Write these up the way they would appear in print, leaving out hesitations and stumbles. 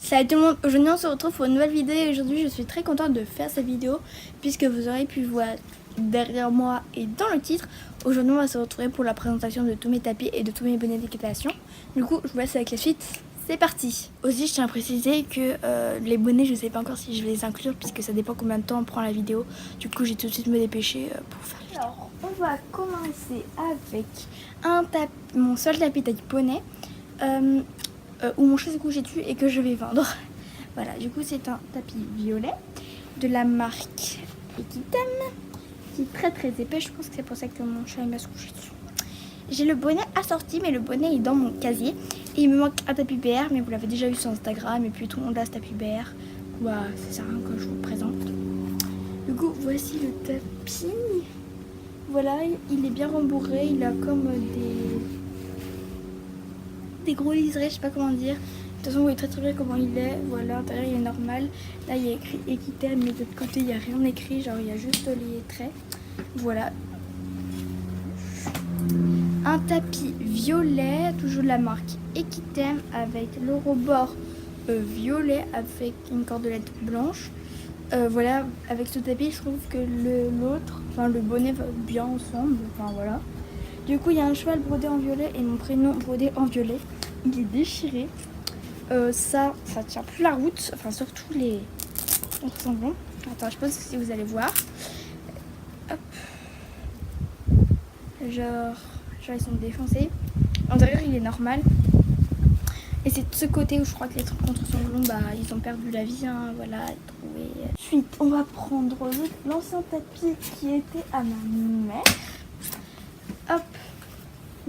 Salut tout le monde, aujourd'hui on se retrouve pour une nouvelle vidéo et aujourd'hui je suis très contente de faire cette vidéo puisque vous aurez pu voir derrière moi et dans le titre. Aujourd'hui on va se retrouver pour la présentation de tous mes tapis et de tous mes bonnets d'équitation. Du coup je vous laisse avec la suite, c'est parti. Aussi je tiens à préciser que les bonnets je sais pas encore si je vais les inclure puisque ça dépend combien de temps on prend la vidéo. Du coup j'ai tout de suite me dépêcher pour faire la vidéo. Alors on va commencer avec mon seul tapis taille poney. Où mon chat s'est couché dessus et que je vais vendre. Voilà, du coup c'est un tapis violet de la marque Equitem qui est très très épais. Je pense que c'est pour ça que mon chat m'a se couché dessus. J'ai le bonnet assorti, mais le bonnet est dans mon casier et il me manque un tapis BR, mais vous l'avez déjà vu sur Instagram et puis tout le monde a ce tapis BR. Bah, ça sert à rien que je vous le présente. Du coup voici le tapis. Voilà, il est bien rembourré, il a comme des gros liserés, je sais pas comment dire. De toute façon, vous voyez très bien comment il est. Voilà, l'intérieur il est normal. Là, il y a écrit Equitem, mais de l'autre côté, il n'y a rien écrit. Genre, il y a juste les traits. Voilà. Un tapis violet, toujours de la marque Equitem, avec le rebord violet avec une cordelette blanche. Voilà, avec ce tapis, je trouve que l'autre, enfin le bonnet va bien ensemble. Enfin voilà. Du coup, il y a un cheval brodé en violet et mon prénom brodé en violet. Il est déchiré. Ça tient plus la route. Enfin, surtout les ressemblants. Attends, je sais pas si vous allez voir. Hop. Genre, ils sont défoncés. L'intérieur, il est normal. Et c'est de ce côté où je crois que les trucs contre sanglons, bah, ils ont perdu la vie. Hein, voilà, trouvé. Ensuite, on va prendre l'ancien tapis qui était à ma mère. Hop.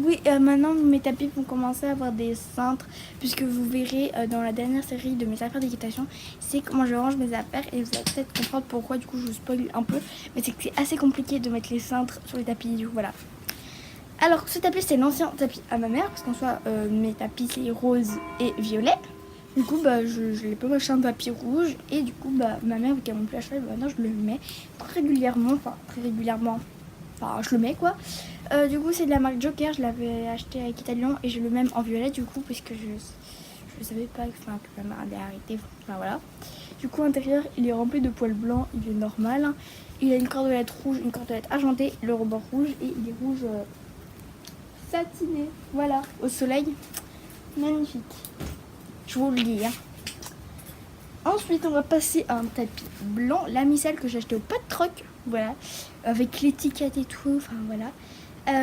Oui, maintenant mes tapis vont commencer à avoir des cintres puisque vous verrez dans la dernière série de mes affaires d'équitation, c'est comment je range mes affaires et vous allez peut-être comprendre pourquoi. Du coup je vous spoil un peu, mais c'est que c'est assez compliqué de mettre les cintres sur les tapis. Du coup voilà. Alors ce tapis c'est l'ancien tapis à ma mère parce qu'en soi mes tapis c'est rose et violet. Du coup bah je l'ai pas acheté un tapis rouge et du coup bah ma mère vu qu'elle m'a plus acheté, bah, maintenant je le mets très régulièrement, enfin je le mets quoi. Du coup c'est de la marque Joker, je l'avais acheté à Equitalion et j'ai le même en violet du coup puisque je savais pas que ma mère allait arrêter. Enfin voilà. Du coup l'intérieur il est rempli de poils blancs, il est normal. Il a une cordelette rouge, une cordelette argentée, le rebord rouge et il est rouge satiné. Voilà, au soleil. Magnifique. Je vous le dis. Hein. Ensuite on va passer à un tapis blanc, la micelle que j'ai acheté au pot de troc. Voilà, avec l'étiquette et tout, enfin voilà.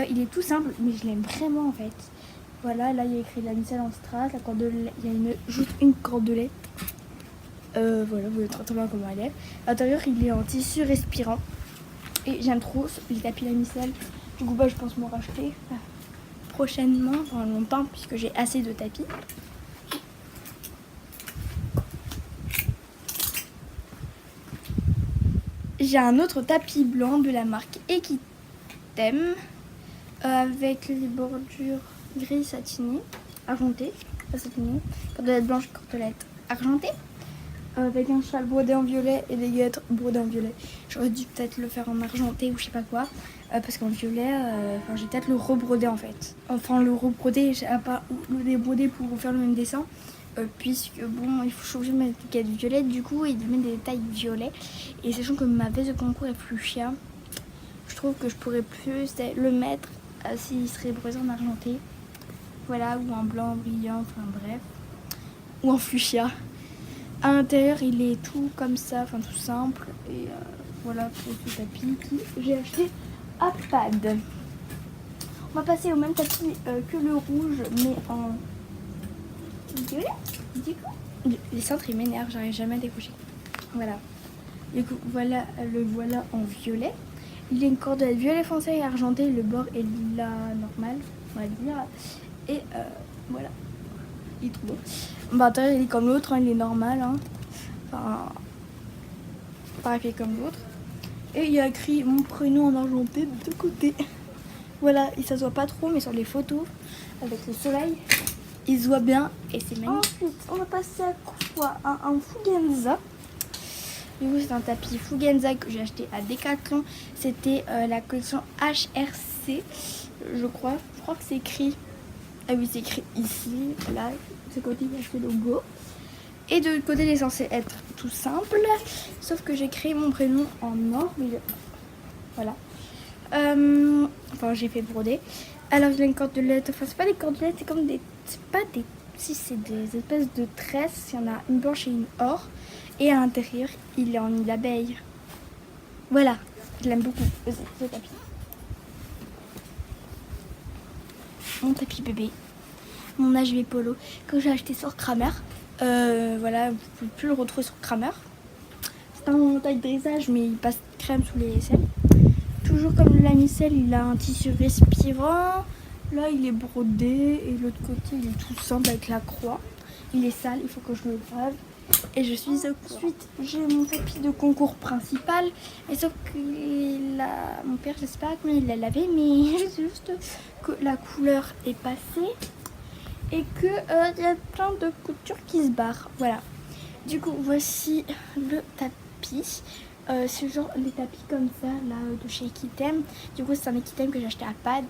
Il est tout simple, mais je l'aime vraiment en fait. Voilà, là il y a écrit la micelle en strass, la cordelette, il y a juste une cordelette. Voilà, vous voyez très bien comment elle est. À l'intérieur, il est en tissu respirant. Et j'aime trop les tapis la micelle. Du coup, bah, je pense m'en racheter prochainement, enfin longtemps, puisque j'ai assez de tapis. J'ai un autre tapis blanc de la marque Equitem. Avec les bordures gris satinées, argentées, pas satinées, cordelette blanche, cordelette argentée, avec un cheval brodé en violet et des guêtres brodées en violet. J'aurais dû peut-être le faire en argenté ou je sais pas quoi, parce qu'en violet, j'ai peut-être le rebrodé en fait. Enfin le rebrodé, j'ai pas le débrodé pour faire le même dessin, puisque bon, il faut changer ma étiquette violette du coup et de mettre des détails violets. Et sachant que ma veste de concours est fuchsia, je trouve que je pourrais plus le mettre s'il serait brodé en argenté, voilà, ou en blanc brillant, enfin bref, ou en fuchsia. À l'intérieur il est tout comme ça, enfin tout simple, et voilà pour ce tapis que j'ai acheté à Pad. On va passer au même tapis que le rouge, mais en violet. Du coup, les cintres ils m'énervent, j'arrive jamais à décrocher. Voilà. Du coup, voilà le voilà en violet. Il y a une cordelette violet foncé et argenté, le bord est lila normal, on va dire. Et voilà, il est trop beau. Bah, il est comme l'autre, hein, il est normal. Hein. Enfin, pareil comme l'autre. Et il y a écrit mon prénom en argenté de deux côtés. Voilà, et ça se voit pas trop, mais sur les photos, avec le soleil, il se voit bien et c'est magnifique. Ensuite, on va passer à quoi? Un Fugenza. Du coup, c'est un tapis Fugenza que j'ai acheté à Decathlon. C'était la collection HRC, je crois. Je crois que c'est écrit. Ah oui, c'est écrit ici. Là, de ce côté, il y a ce logo. Et de l'autre côté, il est censé être tout simple. Sauf que j'ai créé mon prénom en or. Mais voilà. Enfin, j'ai fait broder. Alors, il a une cordelette. Enfin, c'est pas des cordelettes, c'est comme des... C'est pas des... Si, c'est des espèces de tresses. Il y en a une blanche et une or. Et à l'intérieur, il est en nid d'abeille. Voilà. Je l'aime beaucoup aussi, ce tapis. Mon tapis bébé. Mon HV Polo que j'ai acheté sur Kramer. Voilà, vous pouvez plus le retrouver sur Kramer. C'est un taille de dressage, mais il passe crème sous les aisselles. Toujours comme le lamisel, il a un tissu respirant. Là, il est brodé et l'autre côté, il est tout simple avec la croix. Il est sale, il faut que je le lave. Et je suis ensuite, j'ai mon tapis de concours principal. Et sauf que mon père, je sais pas comment il l'a lavé, mais juste que la couleur est passée et que il y a plein de coutures qui se barrent. Voilà. Du coup, voici le tapis. C'est genre les tapis comme ça là de chez Equitem. Du coup, c'est un Equitem que j'ai acheté à Pad.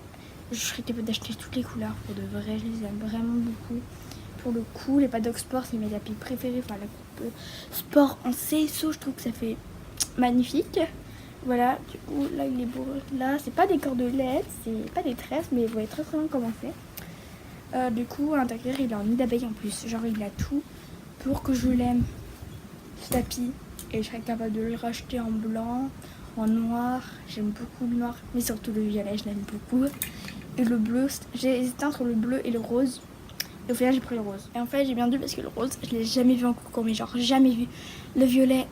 Je serais capable d'acheter toutes les couleurs pour de vrai. Je les aime vraiment beaucoup. Pour le coup, les Paddock Sport, c'est mes tapis préférés. Enfin, la coupe sport en CSO, je trouve que ça fait magnifique. Voilà, du coup, là, il est beau. Là, c'est pas des cordelettes, c'est pas des tresses, mais vous voyez très bien comment c'est. Du coup, à l'intérieur, il a un nid d'abeille en plus. Genre, il a tout pour que je l'aime, ce tapis. Et je serais capable de le racheter en blanc, en noir. J'aime beaucoup le noir, mais surtout le violet, je l'aime beaucoup. Et le bleu, j'ai hésité entre le bleu et le rose. Et au final, j'ai pris le rose. Et en fait, j'ai bien dû parce que le rose, je l'ai jamais vu en concours, mais genre jamais vu. Le violet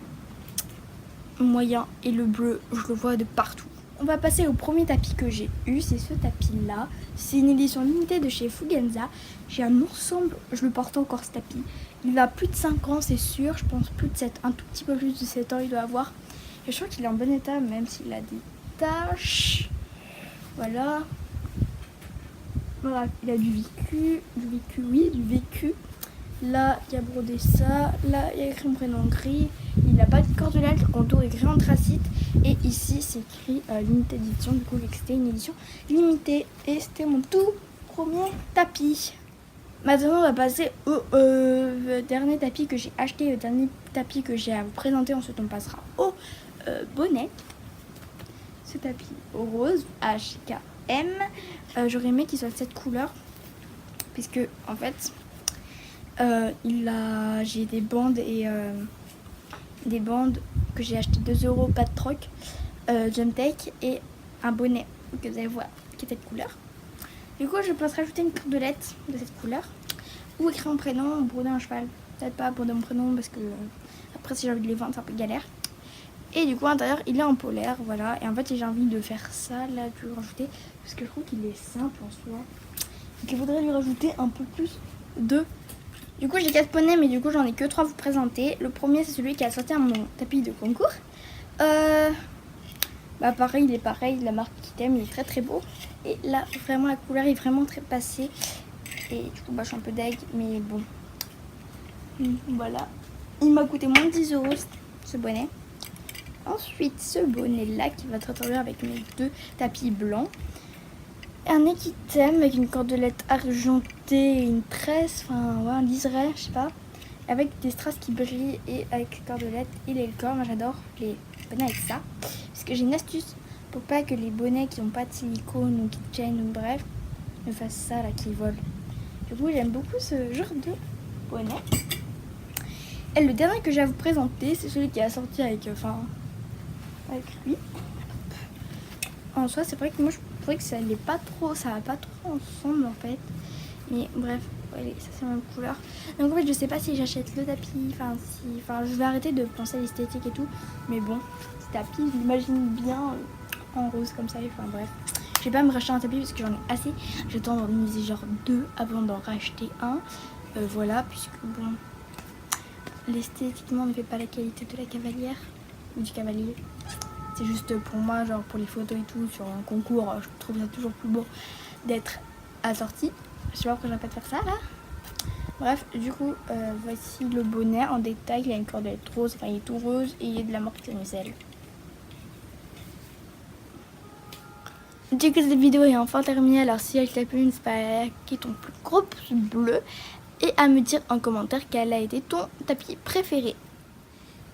moyen et le bleu, je le vois de partout. On va passer au premier tapis que j'ai eu, c'est ce tapis-là. C'est une édition limitée de chez Fugenza. J'ai un ensemble, je le porte encore ce tapis. Il a plus de 5 ans, c'est sûr. Je pense plus de 7, un tout petit peu plus de 7 ans, il doit avoir. Et je crois qu'il est en bon état, même s'il a des taches. Voilà. Voilà, il a du vécu. Là, il y a brodé ça. Là, il y a écrit mon prénom gris. Il n'a pas de cordelette, le contour est gris anthracite. Et ici, c'est écrit Limited Edition. Du coup, c'était une édition limitée. Et c'était mon tout premier tapis. Maintenant, on va passer au dernier tapis que j'ai acheté. Le dernier tapis que j'ai à vous présenter. Ensuite, on passera au bonnet. Ce tapis rose, HKM. J'aurais aimé qu'il soit de cette couleur. Puisque, en fait... j'ai des bandes et des bandes que j'ai acheté 2 €, pas de troc, Jumptech et un bonnet que vous allez voir qui est cette couleur. Du coup, je pense rajouter une cordelette de cette couleur ou écrire mon prénom ou broder un cheval. Peut-être pas broder mon prénom parce que après, si j'ai envie de les vendre, c'est un peu galère. Et du coup, à l'intérieur, il est en polaire, voilà. Et en fait, j'ai envie de faire ça là, de le rajouter parce que je trouve qu'il est simple en soi. Donc, il faudrait lui rajouter un peu plus de. Du coup, j'ai 4 poneys, mais du coup, j'en ai que 3 à vous présenter. Le premier, c'est celui qui a sorti à mon tapis de concours. Pareil, il est pareil, la marque Equitem, il est très très beau. Et là, vraiment, la couleur est vraiment très passée. Et du coup, je suis un peu deg, mais bon. Voilà. Il m'a coûté moins de 10 € ce bonnet. Ensuite, ce bonnet-là qui va très bien avec mes 2 tapis blancs. Un Equitem avec une cordelette argentée et une tresse, enfin ouais, un liseré, je sais pas, avec des strass qui brillent et avec cordelette et les corps. Moi j'adore les bonnets avec ça, parce que j'ai une astuce pour pas que les bonnets qui n'ont pas de silicone ou qui tiennent ou bref me fassent ça là, qui volent. Du coup j'aime beaucoup ce genre de bonnet. Et le dernier que j'ai à vous présenter, c'est celui qui a sorti avec lui. En soi, c'est vrai que moi je trouvais que ça allait pas trop, ça va pas trop ensemble en fait. Mais bref, allez, ça c'est la même couleur. Donc en fait, je sais pas si j'achète le tapis, je vais arrêter de penser à l'esthétique et tout. Mais bon, ce tapis, je l'imagine bien en rose comme ça. Enfin bref, je vais pas me racheter un tapis parce que j'en ai assez. J'attends d'en miser genre 2 avant d'en racheter un. Voilà, puisque bon, l'esthétiquement ne fait pas la qualité de la cavalière ou du cavalier. C'est juste pour moi, genre pour les photos et tout, sur un concours, je trouve ça toujours plus beau d'être assorti. Je sais pas pourquoi j'ai pas de faire ça là. Bref, du coup, voici le bonnet en détail. Il a une cordelette rose, enfin il est tout rose et il y a de la marque Lamisel. Du coup, cette vidéo est enfin terminée. Alors si elle t'a plu, n'hésite pas à liker ton plus gros pouce bleu et à me dire en commentaire quel a été ton tapis préféré.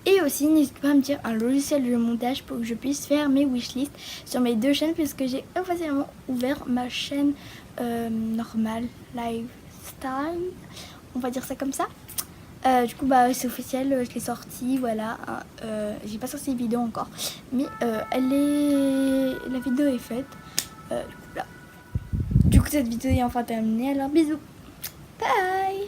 Et aussi, n'hésite pas à me dire un logiciel de montage pour que je puisse faire mes wishlists sur mes 2 chaînes, puisque j'ai officiellement ouvert ma chaîne normale, lifestyle, on va dire ça comme ça. Du coup, bah, c'est officiel, je l'ai sorti, voilà. J'ai pas sorti de vidéo encore, mais la vidéo est faite. Du coup, cette vidéo est enfin terminée, alors bisous, bye.